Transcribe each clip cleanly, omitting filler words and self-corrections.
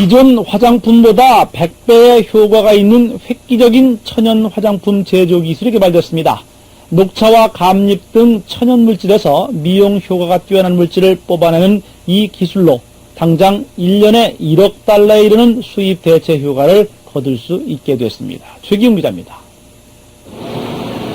기존 화장품보다 100배의 효과가 있는 획기적인 천연 화장품 제조 기술이 개발됐습니다. 녹차와 감잎 등 천연 물질에서 미용 효과가 뛰어난 물질을 뽑아내는 이 기술로 당장 1년에 1억 달러에 이르는 수입 대체 효과를 거둘 수 있게 됐습니다. 최기웅 기자입니다.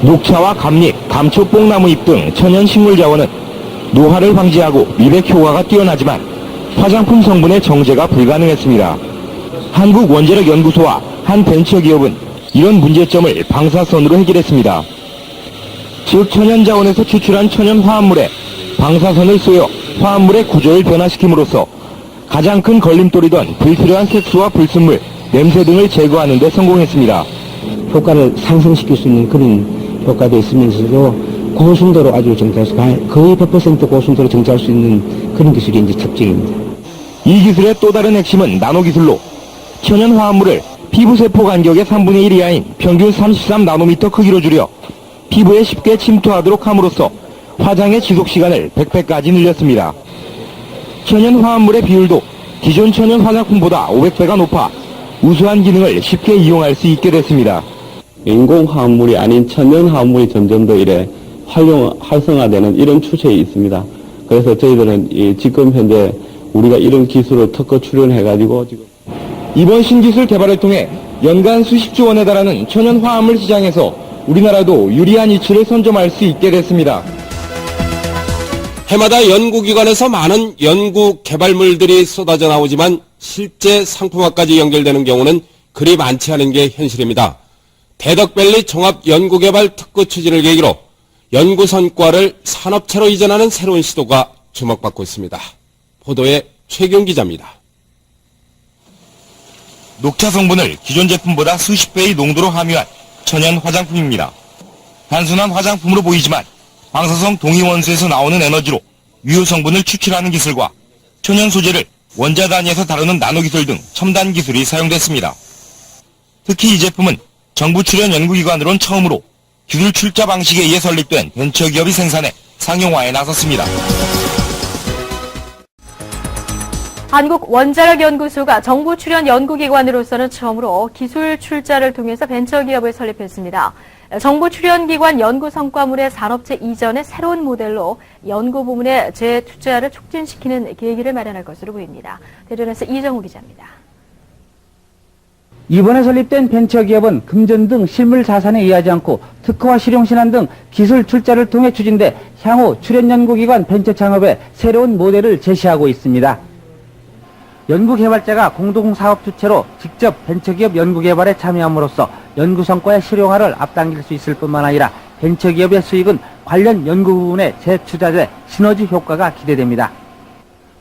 녹차와 감잎, 감초 뽕나무잎 등 천연 식물 자원은 노화를 방지하고 미백 효과가 뛰어나지만 화장품 성분의 정제가 불가능했습니다. 한국원자력연구소와 한 벤처기업은 이런 문제점을 방사선으로 해결했습니다. 즉 천연 자원에서 추출한 천연 화합물에 방사선을 쏘여 화합물의 구조를 변화시킴으로써 가장 큰 걸림돌이던 불필요한 색소와 불순물, 냄새 등을 제거하는 데 성공했습니다. 효과를 상승시킬 수 있는 그런 효과도 있으면서도 고순도로 아주 정제해서 거의 100% 고순도로 정제할 수 있는 그런 기술이 이제 첩직입니다. 이 기술의 또 다른 핵심은 나노기술로 천연 화합물을 피부세포 간격의 3분의 1 이하인 평균 33나노미터 크기로 줄여 피부에 쉽게 침투하도록 함으로써 화장의 지속시간을 100배까지 늘렸습니다. 천연 화합물의 비율도 기존 천연 화장품보다 500배가 높아 우수한 기능을 쉽게 이용할 수 있게 됐습니다. 인공 화합물이 아닌 천연 화합물이 점점 더 활성화되는 이런 추세에 있습니다. 그래서 저희들은 지금 현재 우리가 이런 기술을 특허 출연해가지고 지금 이번 신기술 개발을 통해 연간 수십조 원에 달하는 천연 화합물 시장에서 우리나라도 유리한 이치를 선점할 수 있게 됐습니다. 해마다 연구기관에서 많은 연구 개발물들이 쏟아져 나오지만 실제 상품화까지 연결되는 경우는 그리 많지 않은 게 현실입니다. 대덕밸리 종합연구개발 특구 추진을 계기로 연구 성과를 산업체로 이전하는 새로운 시도가 주목받고 있습니다. 보도에 최경 기자입니다. 녹차 성분을 기존 제품보다 수십 배의 농도로 함유한 천연 화장품입니다. 단순한 화장품으로 보이지만 방사성 동위원소에서 나오는 에너지로 유효 성분을 추출하는 기술과 천연 소재를 원자 단위에서 다루는 나노기술 등 첨단 기술이 사용됐습니다. 특히 이 제품은 정부 출연 연구기관으론 처음으로 기술 출자 방식에 의해 설립된 벤처기업이 생산해 상용화에 나섰습니다. 한국원자력연구소가 정부 출연 연구기관으로서는 처음으로 기술 출자를 통해서 벤처기업을 설립했습니다. 정부 출연기관 연구 성과물의 산업체 이전의 새로운 모델로 연구 부문의 재투자를 촉진시키는 계기를 마련할 것으로 보입니다. 대전에서 이정우 기자입니다. 이번에 설립된 벤처기업은 금전 등 실물 자산에 의하지 않고 특허와 실용신안 등 기술 출자를 통해 추진돼 향후 출연연구기관 벤처 창업에 새로운 모델을 제시하고 있습니다. 연구개발자가 공동사업 주체로 직접 벤처기업 연구개발에 참여함으로써 연구성과의 실용화를 앞당길 수 있을 뿐만 아니라 벤처기업의 수익은 관련 연구 부분에 재투자돼 시너지 효과가 기대됩니다.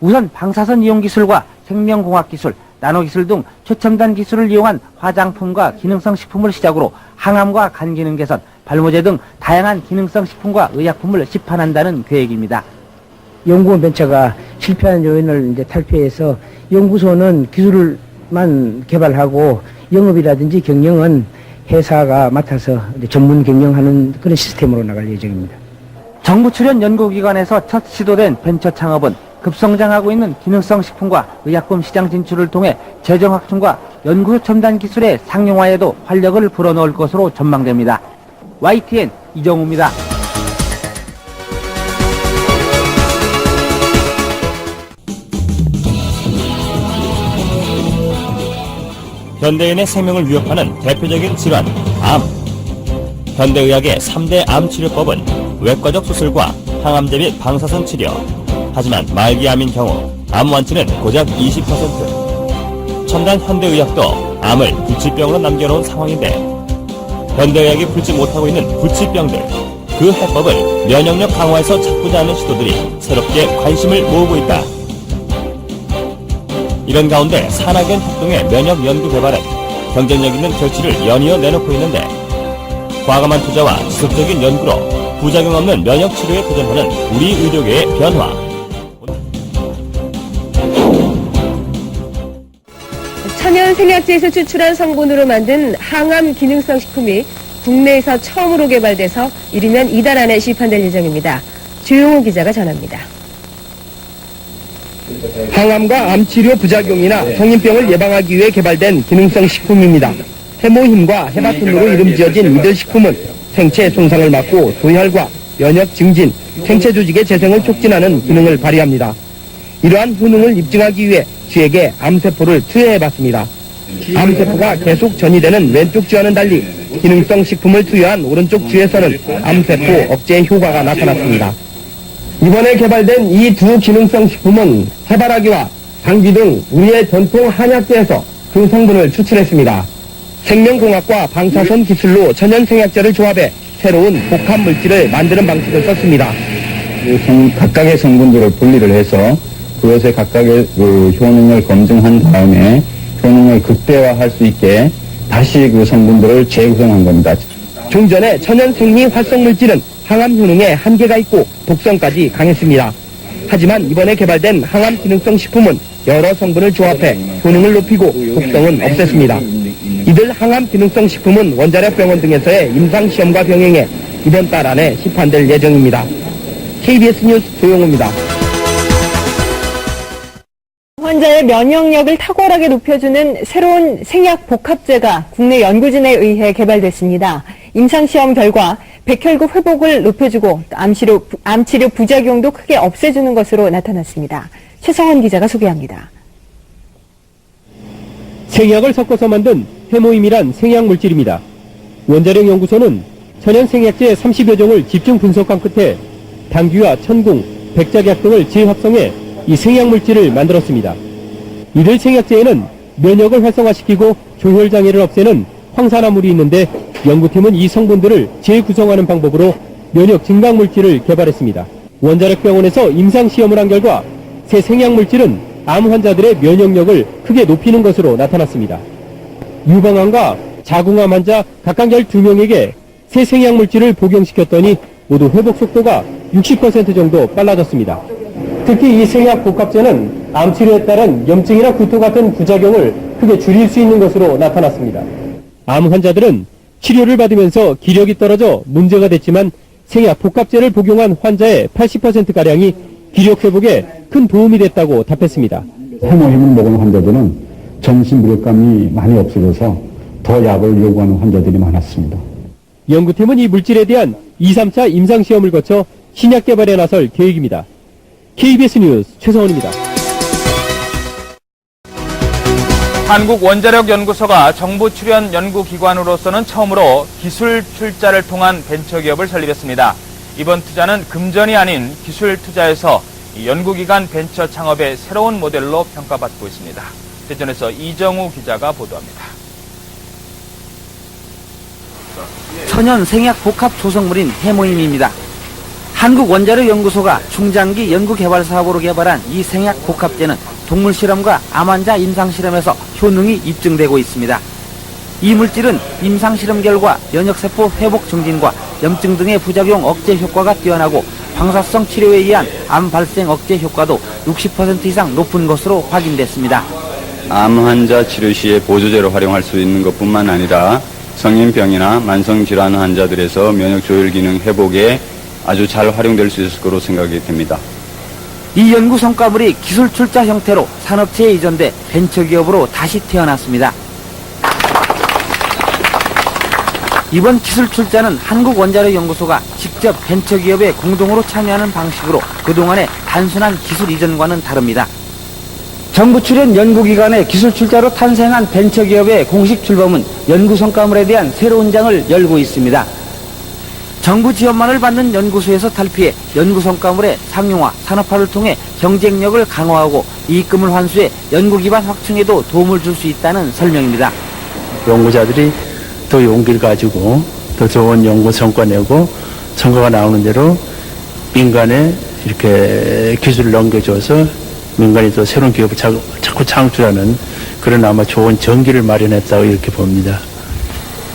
우선 방사선 이용 기술과 생명공학기술, 나노기술 등 최첨단 기술을 이용한 화장품과 기능성 식품을 시작으로 항암과 간 기능 개선, 발모제 등 다양한 기능성 식품과 의약품을 시판한다는 계획입니다. 연구원 벤처가 실패한 요인을 이제 탈피해서 연구소는 기술만 개발하고 영업이라든지 경영은 회사가 맡아서 전문 경영하는 그런 시스템으로 나갈 예정입니다. 정부 출연 연구기관에서 첫 시도된 벤처 창업은 급성장하고 있는 기능성 식품과 의약품 시장 진출을 통해 재정 확충과 연구 첨단 기술의 상용화에도 활력을 불어넣을 것으로 전망됩니다. YTN 이정우입니다. 현대인의 생명을 위협하는 대표적인 질환, 암. 현대의학의 3대 암 치료법은 외과적 수술과 항암제 및 방사선 치료. 하지만 말기암인 경우 암 완치는 고작 20%. 첨단 현대의학도 암을 불치병으로 남겨놓은 상황인데 현대의학이 풀지 못하고 있는 불치병들, 그 해법을 면역력 강화에서 찾고자 하는 시도들이 새롭게 관심을 모으고 있다. 이런 가운데 산학연 협동의 면역 연구 개발은 경쟁력 있는 결실을 연이어 내놓고 있는데 과감한 투자와 지속적인 연구로 부작용 없는 면역 치료에 도전하는 우리 의료계의 변화. 천연 생약제에서 추출한 성분으로 만든 항암 기능성 식품이 국내에서 처음으로 개발돼서 이르면 이달 안에 시판될 예정입니다. 주용호 기자가 전합니다. 항암과 암치료 부작용이나 성인병을 예방하기 위해 개발된 기능성 식품입니다. 해모힘과 해바톤으로 이름 지어진 이들 식품은 생체 손상을 막고 도혈과 면역 증진, 생체 조직의 재생을 촉진하는 기능을 발휘합니다. 이러한 효능을 입증하기 위해 쥐에게 암세포를 투여해봤습니다. 암세포가 계속 전이되는 왼쪽 쥐와는 달리 기능성 식품을 투여한 오른쪽 쥐에서는 암세포 억제 효과가 나타났습니다. 이번에 개발된 이 두 기능성 식품은 해바라기와 당귀 등 우리의 전통 한약재에서 그 성분을 추출했습니다. 생명공학과 방사선 기술로 천연생약제를 조합해 새로운 복합 물질을 만드는 방식을 썼습니다. 각각의 성분들을 분리를 해서 그것의 각각의 효능을 검증한 다음에 효능을 극대화할 수 있게 다시 그 성분들을 재구성한 겁니다. 종전의 천연생리 활성물질은 항암 효능에 한계가 있고 독성까지 강했습니다. 하지만 이번에 개발된 항암 기능성 식품은 여러 성분을 조합해 효능을 높이고 독성은 없앴습니다. 이들 항암 기능성 식품은 원자력 병원 등에서의 임상시험과 병행해 이번 달 안에 시판될 예정입니다. KBS 뉴스 조용호입니다. 환자의 면역력을 탁월하게 높여주는 새로운 생약 복합제가 국내 연구진에 의해 개발됐습니다. 임상시험 결과 백혈구 회복을 높여주고 암치료 부작용도 크게 없애주는 것으로 나타났습니다. 최성원 기자가 소개합니다. 생약을 섞어서 만든 해모임이란 생약 물질입니다. 원자력 연구소는 천연 생약제 30여 종을 집중 분석한 끝에 당귀와 천궁, 백작약 등을 재합성해 이 생약 물질을 만들었습니다. 이들 생약제에는 면역을 활성화시키고 조혈 장애를 없애는 황산화물이 있는데 연구팀은 이 성분들을 재구성하는 방법으로 면역 증강 물질을 개발했습니다. 원자력 병원에서 임상 시험을 한 결과 새 생약 물질은 암 환자들의 면역력을 크게 높이는 것으로 나타났습니다. 유방암과 자궁암 환자 각각 12명에게 새 생약 물질을 복용시켰더니 모두 회복 속도가 60% 정도 빨라졌습니다. 특히 이 생약 복합제는 암 치료에 따른 염증이나 구토 같은 부작용을 크게 줄일 수 있는 것으로 나타났습니다. 암 환자들은 치료를 받으면서 기력이 떨어져 문제가 됐지만 생약 복합제를 복용한 환자의 80%가량이 기력 회복에 큰 도움이 됐다고 답했습니다. 해모힘을 먹은 환자들은 전신 무력감이 많이 없어져서 더 약을 요구하는 환자들이 많았습니다. 연구팀은 이 물질에 대한 2, 3차 임상시험을 거쳐 신약 개발에 나설 계획입니다. KBS 뉴스 최성원입니다. 한국원자력연구소가 정부 출연 연구기관으로서는 처음으로 기술 출자를 통한 벤처기업을 설립했습니다. 이번 투자는 금전이 아닌 기술 투자에서 연구기관 벤처 창업의 새로운 모델로 평가받고 있습니다. 대전에서 이정우 기자가 보도합니다. 천연 생약 복합 조성물인 해모임입니다. 한국원자력연구소가 중장기 연구개발 사업으로 개발한 이 생약 복합제는 동물 실험과 암 환자 임상 실험에서 효능이 입증되고 있습니다. 이 물질은 임상 실험 결과 면역세포 회복 증진과 염증 등의 부작용 억제 효과가 뛰어나고 방사성 치료에 의한 암 발생 억제 효과도 60% 이상 높은 것으로 확인됐습니다. 암 환자 치료 시에 보조제로 활용할 수 있는 것뿐만 아니라 성인병이나 만성질환 환자들에서 면역 조율 기능 회복에 아주 잘 활용될 수 있을 거로 생각이 됩니다. 이 연구 성과물이 기술 출자 형태로 산업체에 이전돼 벤처기업으로 다시 태어났습니다. 이번 기술 출자는 한국원자력연구소가 직접 벤처기업에 공동으로 참여하는 방식으로 그동안의 단순한 기술 이전과는 다릅니다. 정부 출연 연구기관의 기술 출자로 탄생한 벤처기업의 공식 출범은 연구 성과물에 대한 새로운 장을 열고 있습니다. 정부 지원만을 받는 연구소에서 탈피해 연구 성과물의 상용화, 산업화를 통해 경쟁력을 강화하고 이익금을 환수해 연구 기반 확충에도 도움을 줄 수 있다는 설명입니다. 연구자들이 더 용기를 가지고 더 좋은 연구 성과 내고 성과가 나오는 대로 민간에 이렇게 기술을 넘겨줘서 민간이 또 새로운 기업을 자꾸 창출하는 그런 아마 좋은 전기를 마련했다고 이렇게 봅니다.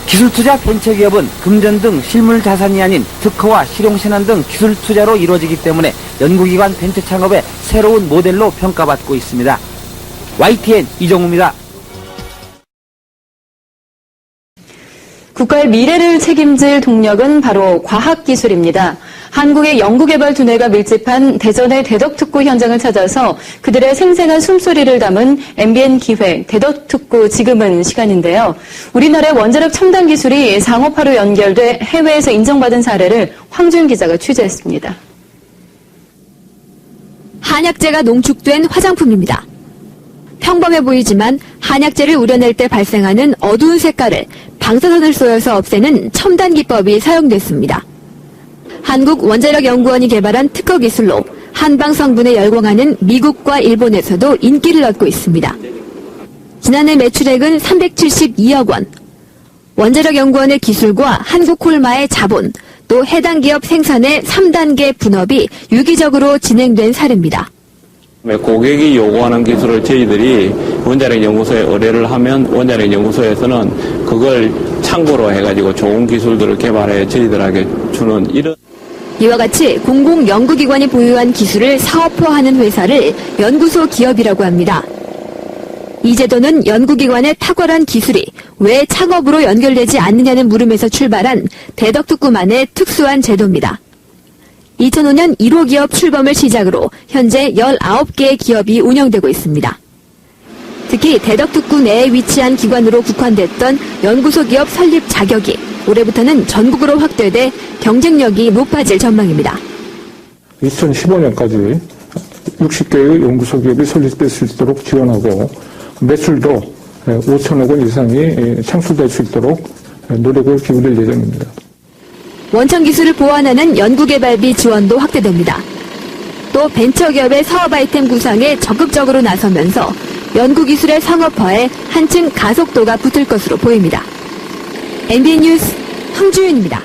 기술투자 벤처기업은 금전 등 실물 자산이 아닌 특허와 실용신안 등 기술 투자로 이루어지기 때문에 연구기관 벤처 창업의 새로운 모델로 평가받고 있습니다. YTN 이정우입니다. 국가의 미래를 책임질 동력은 바로 과학기술입니다. 한국의 연구개발 두뇌가 밀집한 대전의 대덕특구 현장을 찾아서 그들의 생생한 숨소리를 담은 MBN 기획 대덕특구 지금은 시간인데요. 우리나라의 원자력 첨단 기술이 상업화로 연결돼 해외에서 인정받은 사례를 황준 기자가 취재했습니다. 한약재가 농축된 화장품입니다. 평범해 보이지만 한약재를 우려낼 때 발생하는 어두운 색깔을 방사선을 쏘여서 없애는 첨단 기법이 사용됐습니다. 한국원자력연구원이 개발한 특허 기술로 한방 성분에 열광하는 미국과 일본에서도 인기를 얻고 있습니다. 지난해 매출액은 372억 원. 원자력연구원의 기술과 한국콜마의 자본, 또 해당 기업 생산의 3단계 분업이 유기적으로 진행된 사례입니다. 고객이 요구하는 기술을 저희들이 원자력연구소에 의뢰를 하면 원자력연구소에서는 그걸 참고로 해가지고 좋은 기술들을 개발해 저희들에게 주는 이런. 이와 같이 공공연구기관이 보유한 기술을 사업화하는 회사를 연구소 기업이라고 합니다. 이 제도는 연구기관의 탁월한 기술이 왜 창업으로 연결되지 않느냐는 물음에서 출발한 대덕특구만의 특수한 제도입니다. 2005년 1호 기업 출범을 시작으로 현재 19개의 기업이 운영되고 있습니다. 특히 대덕특구 내에 위치한 기관으로 국한됐던 연구소 기업 설립 자격이 올해부터는 전국으로 확대돼 경쟁력이 높아질 전망입니다. 2015년까지 60개의 연구소 기업이 설립될 수 있도록 지원하고 매출도 5천억 원 이상이 창출될 수 있도록 노력을 기울일 예정입니다. 원천 기술을 보완하는 연구개발비 지원도 확대됩니다. 또 벤처기업의 사업 아이템 구상에 적극적으로 나서면서 연구기술의 상업화에 한층 가속도가 붙을 것으로 보입니다. MBN 뉴스 황주윤입니다.